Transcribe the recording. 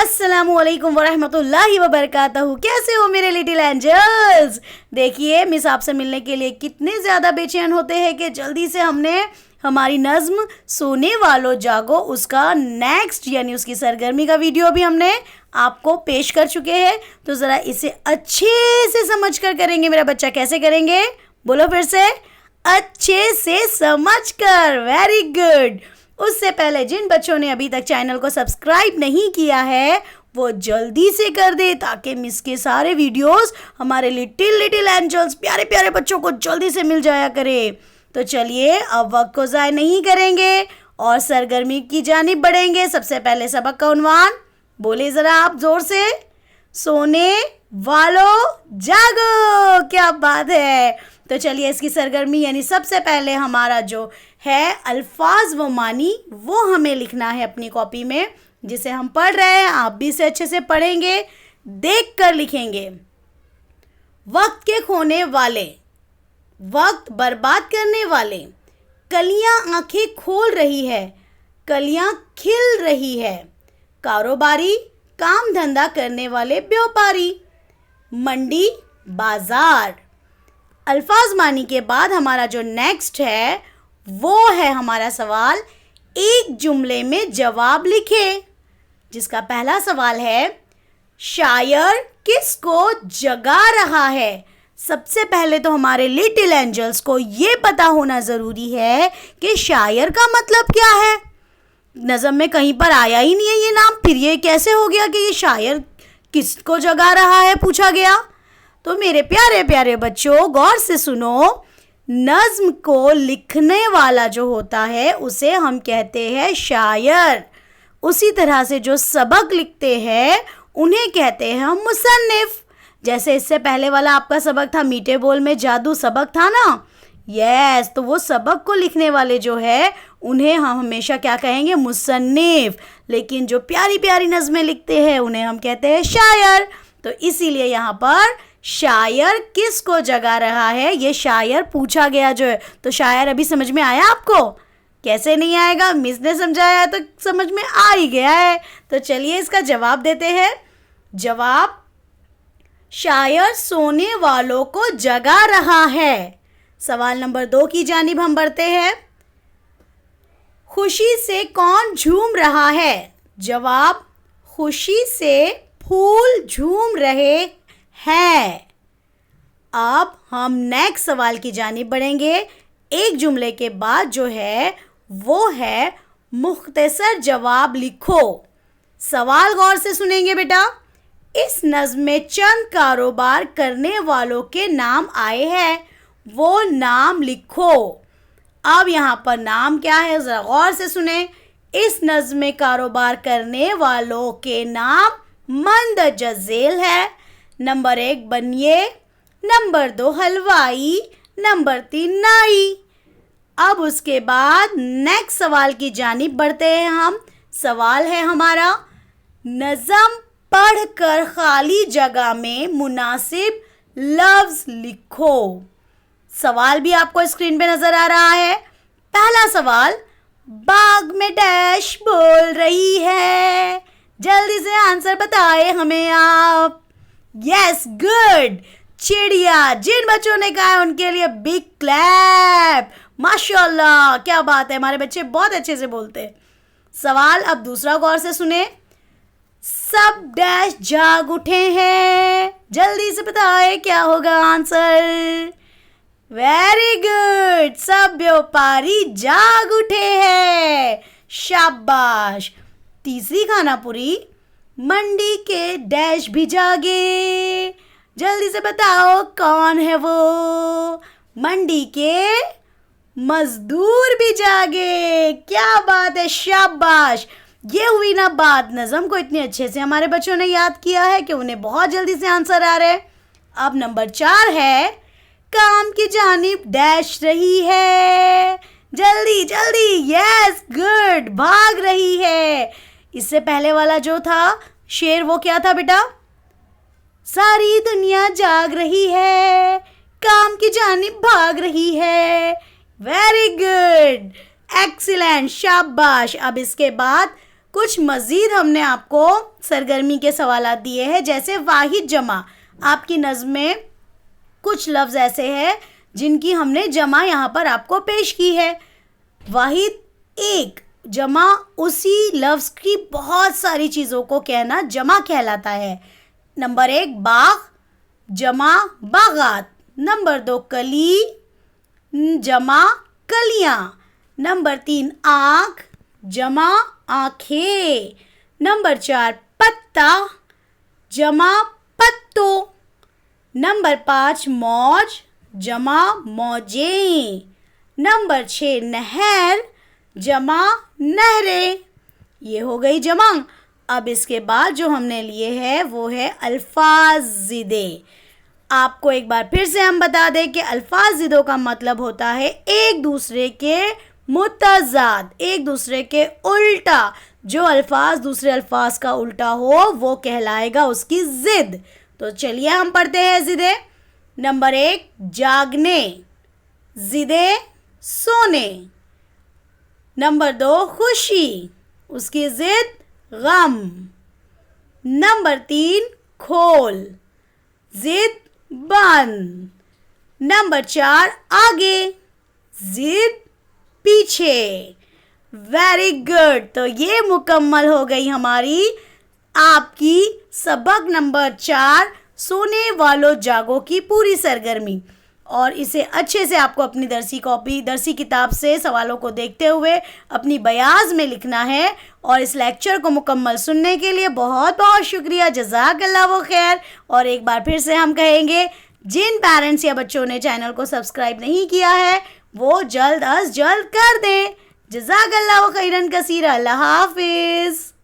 अस्सलामुअलैकुम वरहमतुल्लाहि वबरकातहू। कैसे हो मेरे लिटिल एंजल्स? देखिए मिस आपसे मिलने के लिए कितने ज़्यादा बेचैन होते हैं कि जल्दी से हमने हमारी नज़्म सोने वालों जागो उसका नेक्स्ट यानी उसकी सरगर्मी का वीडियो भी हमने आपको पेश कर चुके हैं। तो ज़रा इसे अच्छे से समझ कर करेंगे मेरा बच्चा। कैसे करेंगे बोलो फिर से? अच्छे से समझ कर। Very good. उससे पहले जिन बच्चों ने अभी तक चैनल को सब्सक्राइब नहीं किया है वो जल्दी से कर दे ताकि मिस के सारे वीडियोस हमारे लिटिल एंजल्स प्यारे प्यारे बच्चों को जल्दी से मिल जाया करे। तो चलिए अब वक्त को ज़ाय नहीं करेंगे और सरगर्मी की जानिब बढ़ेंगे। सबसे पहले सबक का उन्वान बोले ज़रा आप ज़ोर से। सोने वालों जागो। क्या बात है। तो चलिए इसकी सरगर्मी यानी सबसे पहले हमारा जो है अल्फाज व मानी वो हमें लिखना है अपनी कॉपी में, जिसे हम पढ़ रहे हैं। आप भी इसे अच्छे से पढ़ेंगे, देख कर लिखेंगे। वक्त के खोने वाले, वक्त बर्बाद करने वाले, कलियां आंखें खोल रही है, कलियां खिल रही है, कारोबारी काम धंधा करने वाले व्यापारी, मंडी बाजार। अल्फाज मानी के बाद हमारा जो नेक्स्ट है वो है हमारा सवाल एक जुमले में जवाब लिखे, जिसका पहला सवाल है शायर किसको जगा रहा है। सबसे पहले तो हमारे लिटिल एंजल्स को ये पता होना ज़रूरी है कि शायर का मतलब क्या है। नज़म में कहीं पर आया ही नहीं है ये नाम, फिर ये कैसे हो गया कि ये शायर किसको जगा रहा है पूछा गया। तो मेरे प्यारे प्यारे बच्चों गौर से सुनो। नज़्म को लिखने वाला जो होता है उसे हम कहते हैं शायर। उसी तरह से जो सबक लिखते हैं उन्हें कहते हैं हम मुसन्निफ। जैसे इससे पहले वाला आपका सबक था मीठे बोल में जादू सबक था ना। यस, तो वो सबक को लिखने वाले जो है उन्हें हम हमेशा क्या कहेंगे? मुसन्निफ। लेकिन जो प्यारी प्यारी नज़में लिखते हैं उन्हें हम कहते हैं शायर। तो इसीलिए यहाँ पर शायर किसको जगा रहा है ये शायर पूछा गया जो है। तो शायर अभी समझ में आया आपको? कैसे नहीं आएगा, मिस ने समझाया है तो समझ में आ ही गया है। तो चलिए इसका जवाब देते हैं। जवाब शायर सोने वालों को जगा रहा है। सवाल नंबर 2 की जानिब हम बढ़ते हैं। खुशी से कौन झूम रहा है? जवाब खुशी से फूल झूम रहे हैं। अब हम नेक्स्ट सवाल की जानिब बढ़ेंगे। एक जुमले के बाद जो है वो है मुख्तसर जवाब लिखो। सवाल गौर से सुनेंगे बेटा। इस नज़्म में चंद कारोबार करने वालों के नाम आए हैं, वो नाम लिखो। अब यहाँ पर नाम क्या है ज़रा गौर से सुने। इस नज़्म में कारोबार करने वालों के नाम मंदरजा झेल है। नंबर 1 बनिए, नंबर 2 हलवाई, नंबर 3 नाई। अब उसके बाद नेक्स्ट सवाल की जानिब बढ़ते हैं हम। सवाल है हमारा नज़म पढ़कर खाली जगह में मुनासिब लफ्ज़ लिखो। सवाल भी आपको स्क्रीन पे नज़र आ रहा है। पहला सवाल बाग में डैश बोल रही है। जल्दी से आंसर बताए हमें आप। Yes good. चिड़िया। जिन बच्चों ने कहा है उनके लिए बिग क्लैप। माशाल्लाह, क्या बात है, हमारे बच्चे बहुत अच्छे से बोलते हैं। सवाल अब दूसरा गौर से सुने। सब डैश जाग उठे हैं। जल्दी से बताए क्या होगा आंसर। Very good. सब व्यापारी जाग उठे हैं। शाबाश। तीसरी खानापुरी मंडी के डैश भी जागे। जल्दी से बताओ कौन है वो। मंडी के मजदूर भी जागे। क्या बात है, शाबाश। ये हुई ना बात। नज़म को इतने अच्छे से हमारे बच्चों ने याद किया है कि उन्हें बहुत जल्दी से आंसर आ रहे। अब नंबर 4 है काम की जानिब डैश रही है। जल्दी जल्दी। Yes good. भाग रही है। इससे पहले वाला जो था शेर वो क्या था बेटा? सारी दुनिया जाग रही है, काम की जानिब भाग रही है। वेरी गुड, एक्सीलेंट, शाबाश। अब इसके बाद कुछ मज़ीद हमने आपको सरगर्मी के सवालात दिए हैं, जैसे वाहिद जमा। आपकी नज़्म में कुछ लफ्ज़ ऐसे हैं जिनकी हमने जमा यहाँ पर आपको पेश की है। वाहिद एक, जमा उसी लफ्ज़ की बहुत सारी चीज़ों को कहना जमा कहलाता है। नंबर 1 बाग, जमा बागात। नंबर 2 कली, जमा कलियाँ। नंबर 3 आँख, जमा आँखें। नंबर 4 पत्ता, जमा पत्तों। नंबर 5 मौज, जमा मौजें। नंबर 6 नहर, जमा नहरें। ये हो गई जमा। अब इसके बाद जो हमने लिए हैं वो है अल्फाज ज़िदे। आपको एक बार फिर से हम बता दें कि अल्फाज ज़िदों का मतलब होता है एक दूसरे के मुतज़ाद, एक दूसरे के उल्टा। जो अल्फाज दूसरे अल्फाज का उल्टा हो वो कहलाएगा उसकी ज़िद। तो चलिए हम पढ़ते हैं ज़िदे। नंबर 1 जागने, ज़िदे सोने। नंबर 2 खुशी, उसकी ज़िद गम। नंबर 3 खोल, ज़िद बंद। नंबर 4 आगे, ज़िद पीछे। Very good. तो ये मुकम्मल हो गई हमारी आपकी सबक नंबर 4 सोने वालों जागो की पूरी सरगर्मी। और इसे अच्छे से आपको अपनी दरसी किताब से सवालों को देखते हुए अपनी बयाज में लिखना है। और इस लेक्चर को मुकम्मल सुनने के लिए बहुत बहुत शुक्रिया। जज़ाकल्लाह व खैर। और एक बार फिर से हम कहेंगे, जिन पेरेंट्स या बच्चों ने चैनल को सब्सक्राइब नहीं किया है वो जल्द अज जल्द कर दें। जज़ाकल्लाह व खैरन कसीरा। अल्लाह हाफिज़।